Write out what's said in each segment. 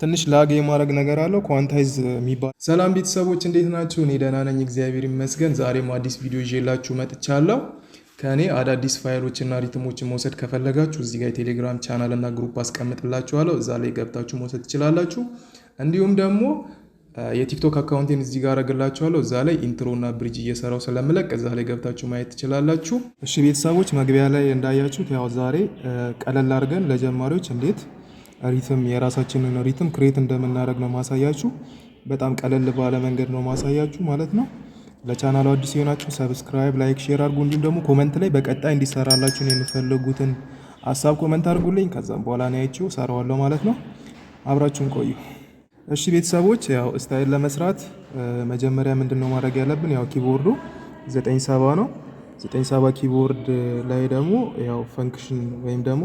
ትንሽ ላግ የማድረግ ነገር አለው ኳንታይዝ የሚባል። ሰላም ቤተሰቦች እንዴት ናችሁ? እኔ ደህና ነኝ እግዚአብሔር ይመስገን። ዛሬም አዲስ ቪዲዮ ይዤላችሁ መጥቻለሁ። ከእኔ አዳዲስ ፋይሎችና ሪትሞችን መውሰድ ከፈለጋችሁ እዚህ ጋር የቴሌግራም ቻናል እና ግሩፕ አስቀምጥላችኋለሁ። እዛ ላይ ገብታችሁ መውሰድ ትችላላችሁ። እንዲሁም ደግሞ የቲክቶክ አካውንቴን እዚህ ጋር አረግላችኋለሁ። እዛ ላይ ኢንትሮ እና ብሪጅ እየሰራው ስለምለቅ እዛ ላይ ገብታችሁ ማየት ትችላላችሁ። እሺ ቤተሰቦች መግቢያ ላይ እንዳያችሁት ያው ዛሬ ቀለል አድርገን ለጀማሪዎች እንዴት ሪትም የራሳችንን ሪትም ክሬት እንደምናደርግ ነው ማሳያችሁ። በጣም ቀለል ባለ መንገድ ነው ማሳያችሁ ማለት ነው። ለቻናሉ አዲስ የሆናችሁ ሰብስክራይብ፣ ላይክ፣ ሼር አድርጉ። እንዲሁም ደግሞ ኮመንት ላይ በቀጣይ እንዲሰራላችሁ የምትፈልጉትን ሀሳብ ኮመንት አድርጉልኝ። ከዛም በኋላ ነው ያቺው ሰራዋለሁ ማለት ነው። አብራችሁን ቆዩ። እሺ ቤተሰቦች ያው ስታይል ለመስራት መጀመሪያ ምንድነው ማድረግ ያለብን? ያው ኪቦርዱ 970 ነው። 970 ኪቦርድ ላይ ደግሞ ያው ፈንክሽን ወይም ደግሞ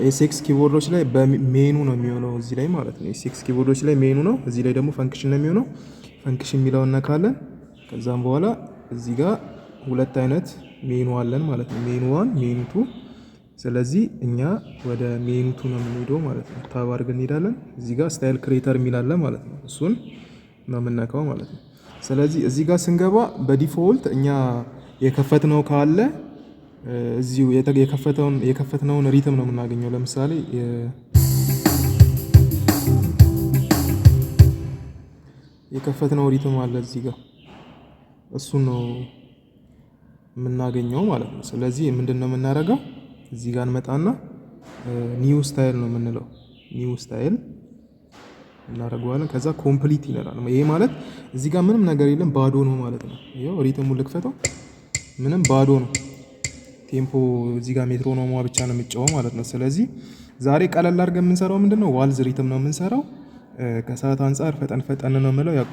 ኤስኤክስ ኪቦርዶች ላይ በሜኑ ነው የሚሆነው እዚህ ላይ ማለት ነው። ኤስኤክስ ኪቦርዶች ላይ ሜኑ ነው፣ እዚህ ላይ ደግሞ ፈንክሽን ነው የሚሆነው። ፈንክሽን የሚለውን ነካለን። ከዛም በኋላ እዚህ ጋር ሁለት አይነት ሜኑ አለን ማለት ነው። ሜኑ 1 ሜኑ 2። ስለዚህ እኛ ወደ ሜኑ 2 ነው የምንሄደው ማለት ነው። ታብ አድርገን እንሄዳለን። እዚህ ጋር ስታይል ክሬተር የሚል አለ ማለት ነው። እሱን ነው የምንነካው ማለት ነው። ስለዚህ እዚህ ጋር ስንገባ በዲፎልት እኛ የከፈትነው ካለ እዚሁ የከፈትነውን ሪትም ነው የምናገኘው። ለምሳሌ የከፈትነው ሪትም አለ እዚህ ጋር፣ እሱን ነው የምናገኘው ማለት ነው። ስለዚህ ምንድን ነው የምናደርገው? እዚህ ጋር እንመጣና ኒው ስታይል ነው የምንለው። ኒው ስታይል እናደርገዋለን። ከዛ ኮምፕሊት ይላል። ይሄ ማለት እዚህ ጋር ምንም ነገር የለም ባዶ ነው ማለት ነው። ይኸው ሪትሙን ልክፈተው፣ ምንም ባዶ ነው። ቴምፖ እዚህ ጋር ሜትሮኖሟ ብቻ ነው የምትጫወው ማለት ነው። ስለዚህ ዛሬ ቀለል አድርገን የምንሰራው ምንድነው ዋልዝ ሪትም ነው የምንሰራው። ከሰዓት አንጻር ፈጠን ነው የምለው፣ ያው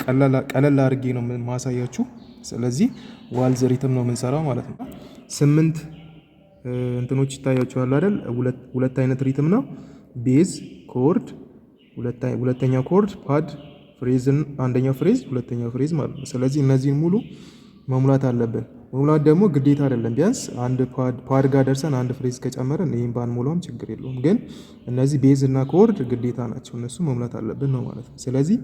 ቀለል አድርጌ ነው ማሳያችሁ። ስለዚህ ዋልዝ ሪትም ነው የምንሰራው ማለት ነው። 8 እንትኖች ይታያችኋል አይደል? ሁለት አይነት ሪትም ነው። ቤዝ ኮርድ፣ ሁለተኛው ኮርድ፣ ፓድ፣ ፍሬዝን፣ አንደኛው ፍሬዝ፣ ሁለተኛው ፍሬዝ ማለት ነው። ስለዚህ እነዚህን ሙሉ መሙላት አለብን። መሙላት ደግሞ ግዴታ አይደለም። ቢያንስ አንድ ፓድ ጋር ደርሰን አንድ ፍሬዝ ከጨመረን ይሄን ባንሞላውም ችግር የለውም። ግን እነዚህ ቤዝ እና ኮርድ ግዴታ ናቸው፣ እነሱ መሙላት አለብን ነው ማለት ነው። ስለዚህ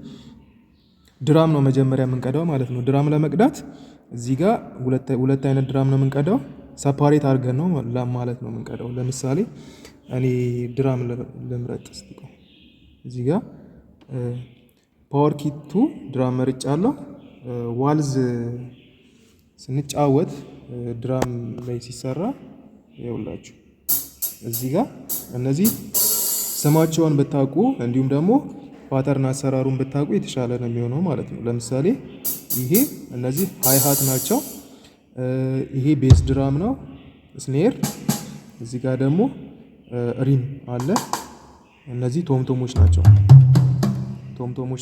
ድራም ነው መጀመሪያ የምንቀዳው ማለት ነው። ድራም ለመቅዳት እዚህ ጋር ሁለት አይነት ድራም ነው የምንቀዳው። ሰፓሬት አድርገን ነው ማለት ነው የምንቀዳው። ለምሳሌ እኔ ድራም ልምረጥ እስቲ። እዚህ ጋር ፓወር ኪቱ ድራም መርጫለሁ። ዋልዝ ስንጫወት ድራም ላይ ሲሰራ ይኸውላችሁ እዚህ ጋር እነዚህ ስማቸውን ብታውቁ እንዲሁም ደግሞ ፓተርን አሰራሩን ብታውቁ የተሻለ ነው የሚሆነው ማለት ነው። ለምሳሌ ይሄ እነዚህ ሃይሃት ናቸው። ይሄ ቤስ ድራም ነው። ስኔር እዚህ ጋር ደግሞ ሪም አለ። እነዚህ ቶምቶሞች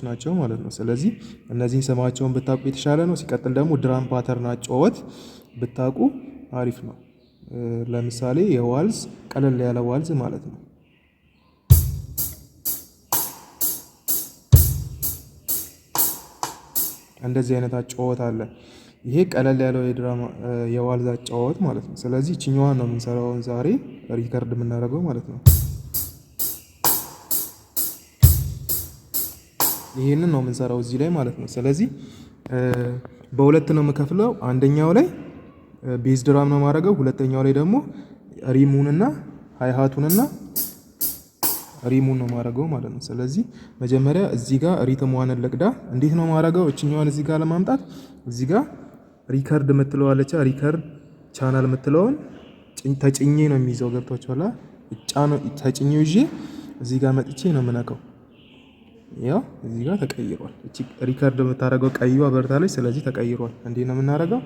ናቸው ማለት ነው። ስለዚህ እነዚህን ስማቸውን ብታውቁ የተሻለ ነው። ሲቀጥል ደግሞ ድራም ፓተርን አጫወት ብታውቁ አሪፍ ነው። ለምሳሌ የዋልዝ ቀለል ያለ ዋልዝ ማለት ነው። እንደዚህ አይነት አጫወት አለ። ይሄ ቀለል ያለው የዋልዝ አጫወት ማለት ነው። ስለዚህ እችኛዋን ነው የምንሰራው ዛሬ ሪከርድ የምናደርገው ማለት ነው። ይሄንን ነው የምንሰራው እዚህ ላይ ማለት ነው። ስለዚህ በሁለት ነው የምከፍለው። አንደኛው ላይ ቤዝ ድራም ነው የማደርገው፣ ሁለተኛው ላይ ደግሞ ሪሙንና ሃይሃቱንና ሪሙን ነው የማደርገው ማለት ነው። ስለዚህ መጀመሪያ እዚህ ጋር ሪትሟን ልቅዳ። እንዴት ነው የማደርገው? እችኛዋን እዚህ ጋር ለማምጣት እዚህ ጋር ሪከርድ የምትለዋለች፣ ሪከርድ ቻናል የምትለውን ተጭኜ ነው የሚይዘው። ገብቷችኋል? ተጭኜው ይዤ እዚህ ጋር መጥቼ ነው የምነካው። ያው እዚህ ጋር ተቀይሯል። እቺ ሪከርድ የምታደርገው ቀይዋ በርታለች። ስለዚህ ተቀይሯል። እንዴት ነው የምናደርገው?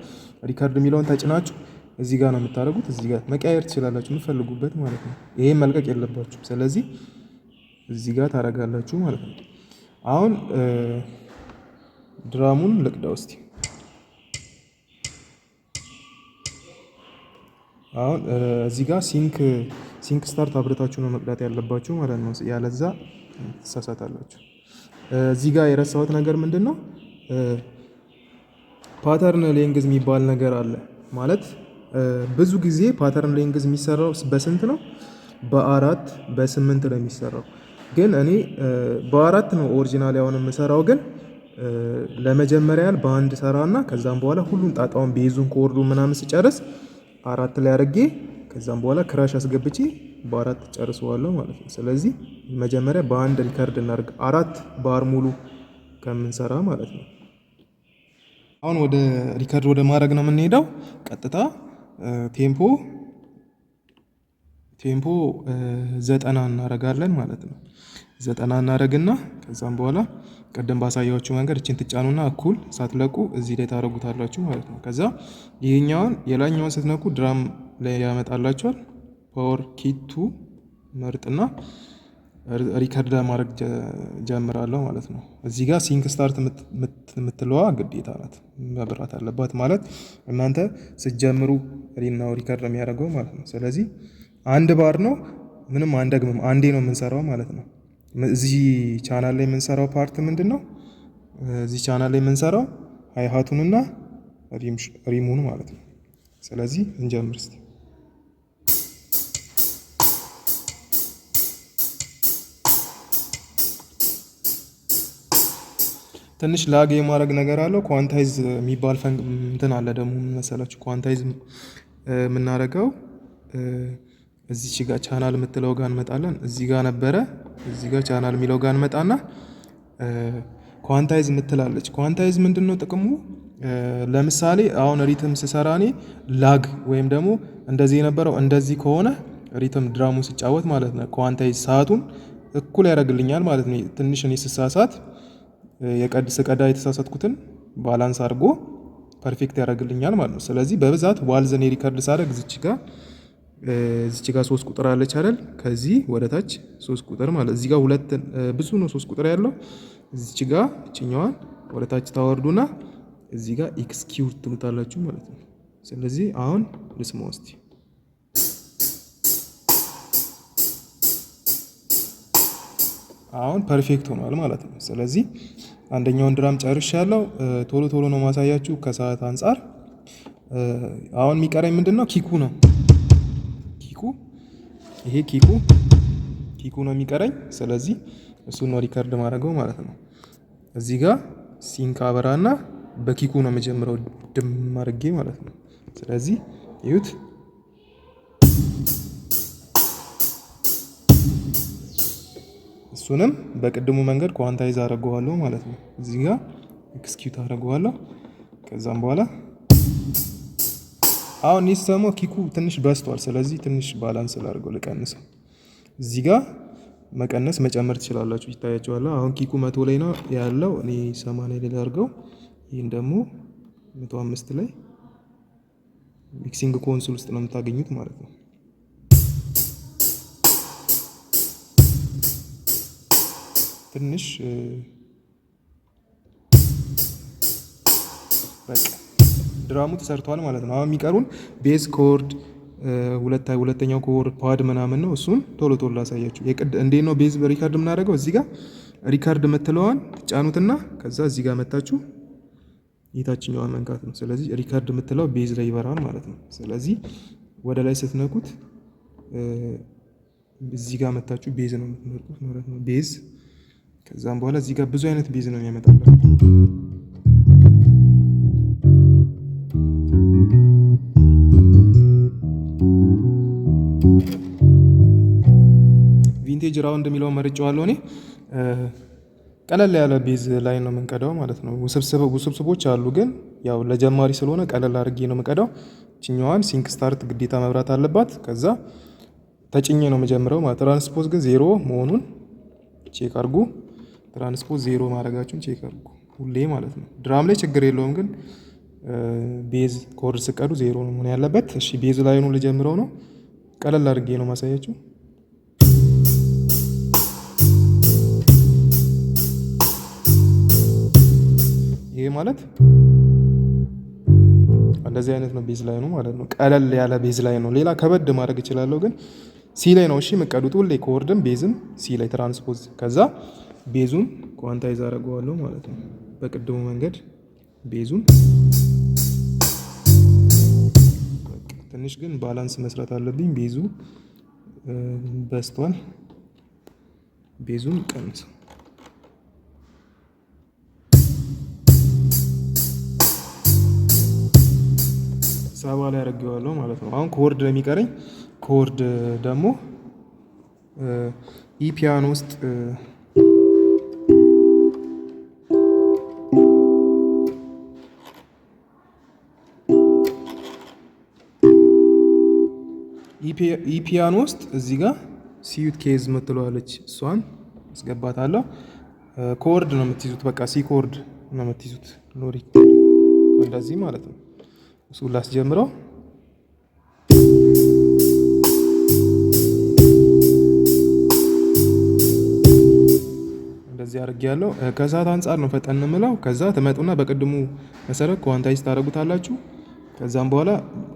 ሪከርድ የሚለውን ተጭናችሁ እዚህ ጋር ነው የምታደርጉት። እዚህ ጋር መቀየር ትችላላችሁ የምትፈልጉበት ማለት ነው። ይሄን መልቀቅ የለባችሁ። ስለዚህ እዚህ ጋር ታደርጋላችሁ ማለት ነው። አሁን ድራሙን ልቅዳው እስቲ። አሁን እዚህ ጋር ሲንክ ስታርት አብረታችሁ ነው መቅዳት ያለባችሁ ማለት ነው። ያለዛ ትሳሳታላችሁ። እዚህ ጋር የረሳሁት ነገር ምንድነው? ፓተርን ሌንግዝ የሚባል ነገር አለ ማለት ብዙ ጊዜ ፓተርን ሌንግዝ የሚሰራው በስንት ነው? በ4 በ8 ነው የሚሰራው። ግን እኔ በአራት ነው ኦሪጂናል ያውን የምሰራው። ግን ለመጀመሪያ ያህል በአንድ ሰራና ከዛም በኋላ ሁሉን ጣጣውን ቤዙን ኮርዱ ምናምን ሲጨርስ አራት ላይ አድርጌ ከዛም በኋላ ክራሽ አስገብቼ በአራት ጨርሰዋለሁ ማለት ነው። ስለዚህ መጀመሪያ በአንድ ሪከርድ እናድርግ 4 ባር ሙሉ ከምንሰራ ማለት ነው። አሁን ወደ ሪከርድ ወደ ማድረግ ነው የምንሄደው። ቀጥታ ቴምፖ 90 እናደርጋለን ማለት ነው። 90 እናደርግና ከዛም በኋላ ቀደም ባሳያችሁ መንገድ እችን ትጫኑና እኩል ሳትለቁ እዚህ ላይ ታደርጉታላችሁ ማለት ነው። ከዛ ይሄኛውን የላኛውን ስትነኩ ድራም ላይ ያመጣላችኋል። ፓወር ኪቱ መርጥና ሪከርድ ለማድረግ ጀምራለሁ ማለት ነው። እዚህ ጋር ሲንክ ስታርት የምትለዋ ግዴታ ናት፣ መብራት አለባት ማለት እናንተ ስትጀምሩ ነው ሪከርድ የሚያደርገው ማለት ነው። ስለዚህ አንድ ባር ነው፣ ምንም አንደግምም፣ አንዴ ነው የምንሰራው ማለት ነው። እዚህ ቻናል ላይ የምንሰራው ፓርት ምንድን ነው? እዚህ ቻናል ላይ የምንሰራው ሃይሃቱንና ሪሙን ማለት ነው። ስለዚህ እንጀምር እስቲ። ትንሽ ላግ የማድረግ ነገር አለው። ኳንታይዝ የሚባል እንትን አለ ደግሞ መሰላችሁ። ኳንታይዝ የምናደርገው እዚች ጋር ቻናል የምትለው ጋር እንመጣለን። እዚህ ጋር ነበረ፣ እዚህ ጋር ቻናል የሚለው ጋር እንመጣና ኳንታይዝ የምትላለች። ኳንታይዝ ምንድን ነው ጥቅሙ? ለምሳሌ አሁን ሪትም ስሰራ እኔ ላግ ወይም ደግሞ እንደዚህ የነበረው እንደዚህ ከሆነ ሪትም ድራሙ ሲጫወት ማለት ነው ኳንታይዝ ሰዓቱን እኩል ያደርግልኛል ማለት ነው። ትንሽ እኔ ስሳሳት ስቀዳ የተሳሳትኩትን ባላንስ አድርጎ ፐርፌክት ያደርግልኛል ማለት ነው። ስለዚህ በብዛት ዋልዘን ሪከርድ ሳደርግ እዚች ጋር 3 ቁጥር አለች አይደል? ከዚህ ወደ ታች 3 ቁጥር ማለት እዚህ ጋር ሁለት ብዙ ነው 3 ቁጥር ያለው። እዚች ጋር እችኛዋን ወደ ታች ታወርዱና እዚህ ጋር ኤክስኪዩት ትሉታላችሁ ማለት ነው። ስለዚህ አሁን ልስማው እስቲ። አሁን ፐርፌክት ሆኗል ማለት ነው። ስለዚህ አንደኛውን ድራም ጨርሻለሁ። ቶሎ ቶሎ ነው ማሳያችሁ ከሰዓት አንጻር። አሁን የሚቀረኝ ምንድነው? ኪኩ ነው። ይሄ ኪኩ ነው የሚቀረኝ። ስለዚህ እሱን ነው ሪከርድ ማድረገው ማለት ነው። እዚህ ጋር ሲንክ አበራና በኪኩ ነው የምጀምረው ድም አድርጌ ማለት ነው። ስለዚህ ይዩት። እሱንም በቅድሙ መንገድ ኳንታይዝ አደርገዋለሁ ማለት ነው። እዚህ ጋር ኤክስኪዩት አደርገዋለሁ። ከዛም በኋላ አሁን ይሰማው ኪኩ ትንሽ በስቷል። ስለዚህ ትንሽ ባላንስ ላድርገው፣ ልቀንሰው። እዚህ ጋር መቀነስ መጨመር ትችላላችሁ፣ ይታያችኋል። አሁን ኪኩ 100 ላይ ነው ያለው፣ እኔ 80 ላይ ላድርገው። ይህን ደግሞ 105 ላይ ሚክሲንግ ኮንሶል ውስጥ ነው የምታገኙት ማለት ነው። ትንሽ በቃ ድራሙ ተሰርቷል ማለት ነው። አሁን የሚቀሩን ቤዝ ኮርድ፣ ሁለተኛው ኮርድ ፓድ ምናምን ነው። እሱን ቶሎ ቶሎ ላሳያችሁ። እንዴት ነው ቤዝ ሪካርድ የምናደርገው? እዚህ ጋር ሪካርድ የምትለዋን ትጫኑትና ከዛ እዚህ ጋር መታችሁ የታችኛዋን መንካት ነው። ስለዚህ ሪካርድ የምትለው ቤዝ ላይ ይበራል ማለት ነው። ስለዚህ ወደ ላይ ስትነኩት እዚህ ጋር መታችሁ ቤዝ ነው የምትመርጡት ማለት ነው። ቤዝ ከዛም በኋላ እዚህ ጋር ብዙ አይነት ቤዝ ነው የሚያመጣላችሁ። ቪንቴጅ ራውንድ የሚለውን መርጬዋለሁ እኔ። ቀለል ያለ ቤዝ ላይ ነው የምንቀዳው ማለት ነው። ውስብስቦች አሉ፣ ግን ያው ለጀማሪ ስለሆነ ቀለል አድርጌ ነው የምቀዳው። ችኛዋን ሲንክ ስታርት ግዴታ መብራት አለባት። ከዛ ተጭኜ ነው የምጀምረው ማለት። ትራንስፖዝ ግን 0 መሆኑን ቼክ አድርጉ። ትራንስፖዝ 0 ማድረጋችሁን ቼክ አድርጉ ሁሌ ማለት ነው። ድራም ላይ ችግር የለውም፣ ግን ቤዝ ኮርድ ስቀዱ 0 ነው መሆን ያለበት። እሺ ቤዝ ላይ ነው ልጀምረው ነው። ቀለል አድርጌ ነው ማሳያችሁ። ይሄ ማለት እንደዚህ አይነት ነው። ቤዝ ላይ ነው ማለት ነው። ቀለል ያለ ቤዝ ላይ ነው። ሌላ ከበድ ማድረግ እችላለሁ፣ ግን ሲ ላይ ነው እሺ የምትቀዱት ሁሌ። ኮርድም ቤዝም ሲ ላይ ትራንስፖዝ። ከዛ ቤዙን ኳንታይዝ አደርገዋለሁ ማለት ነው። በቅድሙ መንገድ ቤዙን ትንሽ ግን ባላንስ መስራት አለብኝ። ቤዙ በስቷል። ቤዙን ቀንሰው ሰባ ላይ አድርጌዋለሁ ማለት ነው። አሁን ኮርድ ነው የሚቀረኝ። ኮርድ ደግሞ ፒያኖ ውስጥ ፒያኖ ውስጥ እዚህ ጋር ሲዩት ኬዝ ምትለዋለች እሷን አስገባታለሁ። ኮርድ ነው የምትይዙት፣ በቃ ሲ ኮርድ ነው የምትይዙት። ሎሪ እንደዚህ ማለት ነው። እሱን ላስጀምረው። እንደዚህ አድርጌያለሁ። ከሰዓት አንጻር ነው ፈጠን የምለው። ከዛ ትመጡና በቅድሙ መሰረት ኳንታይዝ ታደርጉታላችሁ። ከዛም በኋላ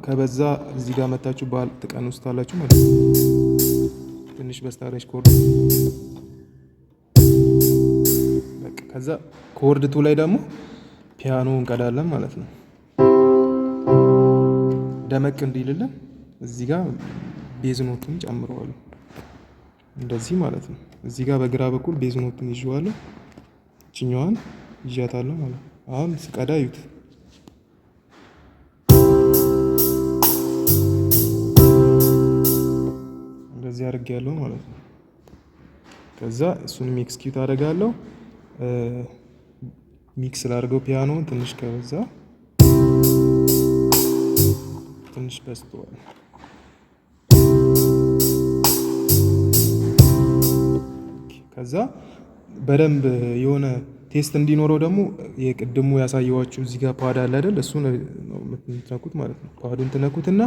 ከበዛ እዚህ ጋር መታችሁ ባል ትቀንሱታላችሁ ማለት ነው። ትንሽ በስታለች ኮርድ። በቃ ከዛ ኮርድ ቱ ላይ ደግሞ ፒያኖ እንቀዳለን ማለት ነው። ደመቅ እንዲልልን እዚህ ጋር ቤዝ ኖቱን ጨምረዋለሁ እንደዚህ ማለት ነው። እዚህ ጋር በግራ በኩል ቤዝ ኖቱን ይዤዋለሁ፣ እችኛዋን ይዣታለሁ ማለት ነው። አሁን ስቀዳ እዩት። እንደዚህ አድርጌያለሁ ማለት ነው። ከዛ እሱንም ኤክስኪዩት አደርጋለሁ። ሚክስ ላድርገው ፒያኖውን ትንሽ ከበዛ ትንሽ በዝቷል። ከዛ በደንብ የሆነ ቴስት እንዲኖረው ደግሞ የቅድሙ ያሳየዋችሁ እዚህ ጋር ፓድ አለ አይደል? እሱን ነው የምትነኩት ማለት ነው። ፓዱን ትነኩትና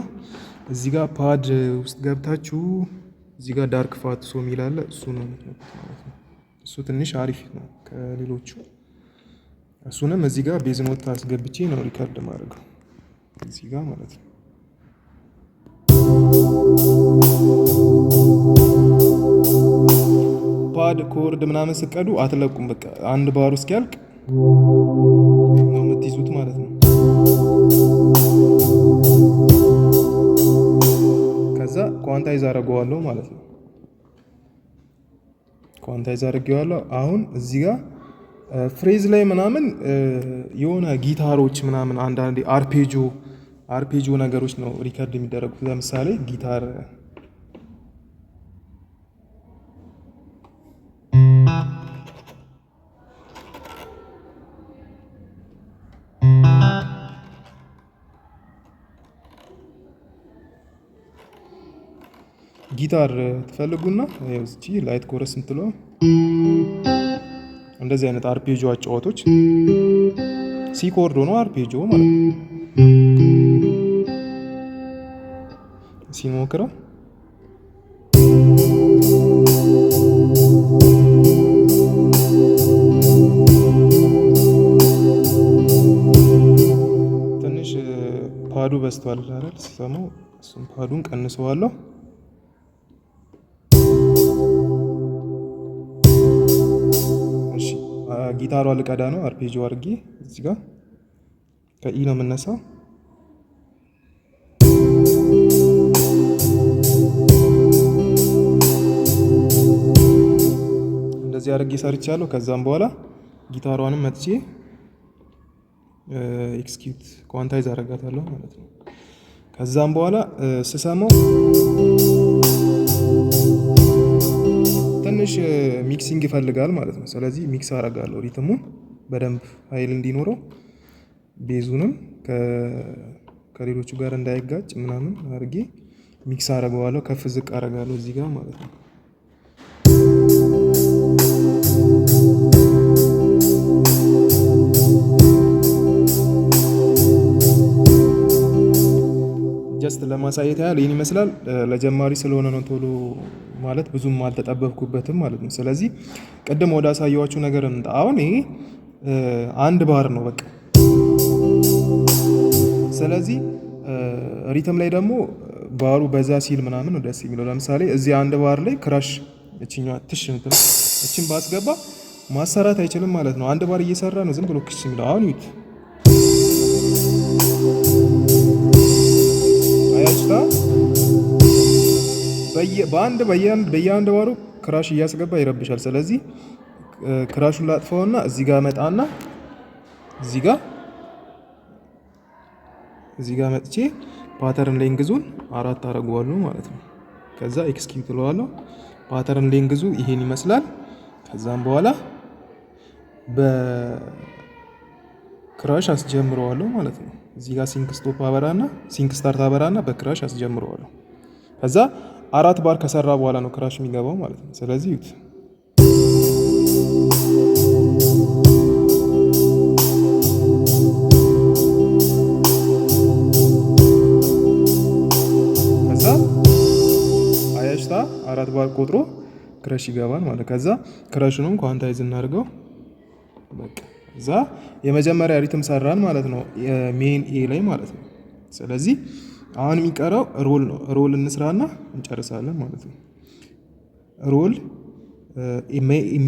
እዚህ ጋር ፓድ ውስጥ ገብታችሁ እዚህ ጋር ዳርክ ፋት ሶ የሚል አለ፣ እሱ ነው የምትነኩት ማለት ነው። እሱ ትንሽ አሪፍ ነው ከሌሎቹ። እሱንም እዚህ ጋር ቤዝ ኖት አስገብቼ ነው ሪከርድ ማድረገው እዚህ ጋር ማለት ነው። ፓድ ኮርድ ምናምን ስቀዱ አትለቁም። በቃ አንድ ባሩ እስኪያልቅ ነው የምትይዙት ማለት ነው። ከዛ ኳንታይዝ አደርገዋለሁ ማለት ነው። ኳንታይዝ አድርጌዋለሁ። አሁን እዚህ ጋር ፍሬዝ ላይ ምናምን የሆነ ጊታሮች ምናምን አንዳንዴ አርፔጆ ነገሮች ነው ሪከርድ የሚደረጉት። ለምሳሌ ጊታር ትፈልጉና እቺ ላይት ኮረስ እንትለው እንደዚህ አይነት አርፔጆ አጫዋቶች ሲ ኮርድ ሆኖ አርፔጆ ማለት ነው። ሲሞክረው ትንሽ ፓዱ በስቷል አይደል? ሲሰማው እሱን ፓዱን ቀንሰዋለሁ። ጊታሯ ልቀዳ ነው። አርፔጆ አድርጌ እዚህ ጋር ከኢ ነው የምነሳው። እንደዚህ አድርጌ ሰርቻለሁ። ከዛም በኋላ ጊታሯንም መጥቼ ኤክስኪዩት ኳንታይዝ አደርጋታለሁ ማለት ነው። ከዛም በኋላ ስሰማው ትንሽ ሚክሲንግ ይፈልጋል ማለት ነው። ስለዚህ ሚክስ አደርጋለሁ ሪትሙን በደንብ ኃይል እንዲኖረው፣ ቤዙንም ከሌሎቹ ጋር እንዳይጋጭ ምናምን አድርጌ ሚክስ አደርገዋለሁ። ከፍ ዝቅ አደርጋለሁ እዚህ ጋር ማለት ነው። ጀስት ለማሳየት ያህል ይህን ይመስላል። ለጀማሪ ስለሆነ ነው ቶሎ ማለት ብዙም አልተጠበብኩበትም ማለት ነው። ስለዚህ ቅድም ወደ አሳየዋችሁ ነገር እንጣ። አሁን ይሄ አንድ ባር ነው በቃ። ስለዚህ ሪትም ላይ ደግሞ ባሩ በዛ ሲል ምናምን ነው ደስ የሚለው። ለምሳሌ እዚህ አንድ ባር ላይ ክራሽ እችኛዋ ትሽ እችን ባስገባ ማሰራት አይችልም ማለት ነው። አንድ ባር እየሰራ ነው ዝም ብሎ ክሽ የሚለው። አሁን ይዩት በየአንድ ባሩ ክራሽ እያስገባ ይረብሻል። ስለዚህ ክራሹን ላጥፋውና እዚህ ጋር መጣና እዚህ ጋር መጥቼ ፓተርን ሌንግዙን 4 አደርገዋለሁ ማለት ነው። ከዛ ኤክስኪዩት እለዋለሁ። ፓተርን ሌንግዙ ይሄን ይመስላል። ከዛም በኋላ በክራሽ አስጀምረዋለሁ ማለት ነው። እዚህ ጋር ሲንክ ስታርት አበራና በክራሽ አስጀምረዋለሁ። ከዛ 4 ባር ከሰራ በኋላ ነው ክራሽ የሚገባው ማለት ነው። ስለዚህ ዩት ከዛ አያሽታ 4 ባር ቆጥሮ ክራሽ ይገባል ማለት። ከዛ ክራሹንም ኳንታይዝ እናድርገው በቃ። እዛ የመጀመሪያ ሪትም ሰራን ማለት ነው ሜን ኤ ላይ ማለት ነው። ስለዚህ አሁን የሚቀረው ሮል ነው። ሮል እንስራና እንጨርሳለን ማለት ነው። ሮል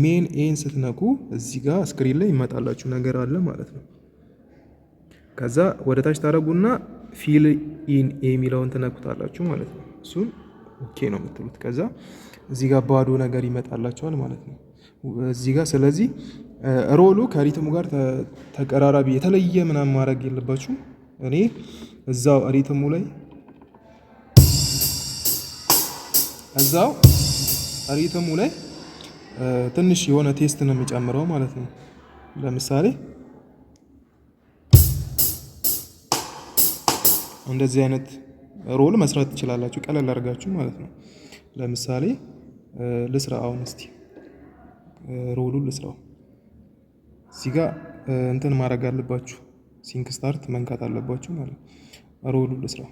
ሜን ኤን ስትነኩ እዚህ ጋር ስክሪን ላይ ይመጣላችሁ ነገር አለ ማለት ነው። ከዛ ወደ ታች ታረጉና ፊል ኢን ኤ የሚለውን ትነኩታላችሁ ማለት ነው። እሱን ኦኬ ነው የምትሉት። ከዛ እዚህ ጋር ባዶ ነገር ይመጣላችኋል ማለት ነው እዚህ ጋር። ስለዚህ ሮሉ ከሪትሙ ጋር ተቀራራቢ የተለየ ምናምን ማድረግ የለባችሁም። እኔ እዛው ሪትሙ ላይ ትንሽ የሆነ ቴስት ነው የሚጨምረው ማለት ነው። ለምሳሌ እንደዚህ አይነት ሮል መስራት ትችላላችሁ፣ ቀለል አድርጋችሁ ማለት ነው። ለምሳሌ ልስራ አሁን እስቲ ሮሉን ልስራው። እዚህ ጋር እንትን ማድረግ አለባችሁ፣ ሲንክ ስታርት መንካት አለባችሁ ማለት ነው። ሮሉን ልስራው።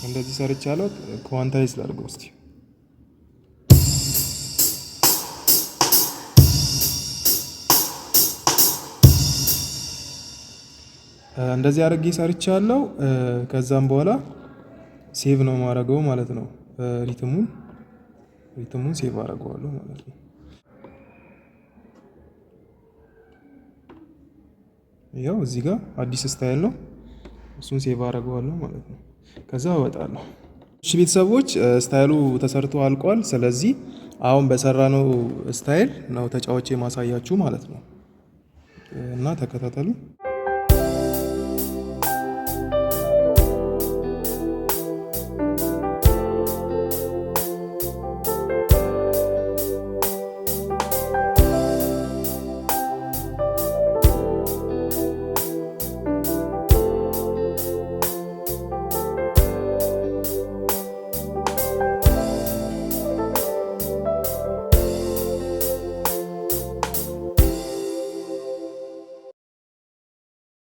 እንደዚህ ሰርቻለሁ። ኳንታይዝ ላድርገው እስቲ። እንደዚህ አድርጌ ሰርቻለሁ። ከዛም በኋላ ሴቭ ነው ማድረገው ማለት ነው። ሪትሙን ሴቭ አደርገዋለሁ ማለት ነው። ያው እዚህ ጋር አዲስ ስታይል ነው፣ እሱን ሴቭ አደርገዋለሁ ማለት ነው። ከዛ እወጣለሁ። እሺ ቤተሰቦች ስታይሉ ተሰርቶ አልቋል። ስለዚህ አሁን በሰራነው ስታይል ነው ተጫዋች ማሳያችሁ ማለት ነው እና ተከታተሉ።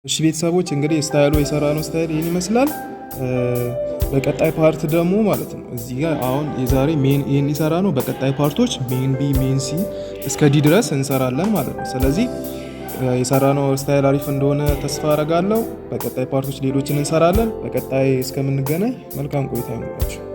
እሺ ቤተሰቦች እንግዲህ ስታይሉ የሰራነው ስታይል ይህን ይመስላል። በቀጣይ ፓርት ደግሞ ማለት ነው እዚህ ጋር አሁን የዛሬ ሜን ኤን ይሰራ ነው። በቀጣይ ፓርቶች ሜን ቢ፣ ሜን ሲ እስከ ዲ ድረስ እንሰራለን ማለት ነው። ስለዚህ የሰራነው ስታይል አሪፍ እንደሆነ ተስፋ አደርጋለሁ። በቀጣይ ፓርቶች ሌሎችን እንሰራለን። በቀጣይ እስከምንገናኝ መልካም ቆይታ ይሁንላችሁ።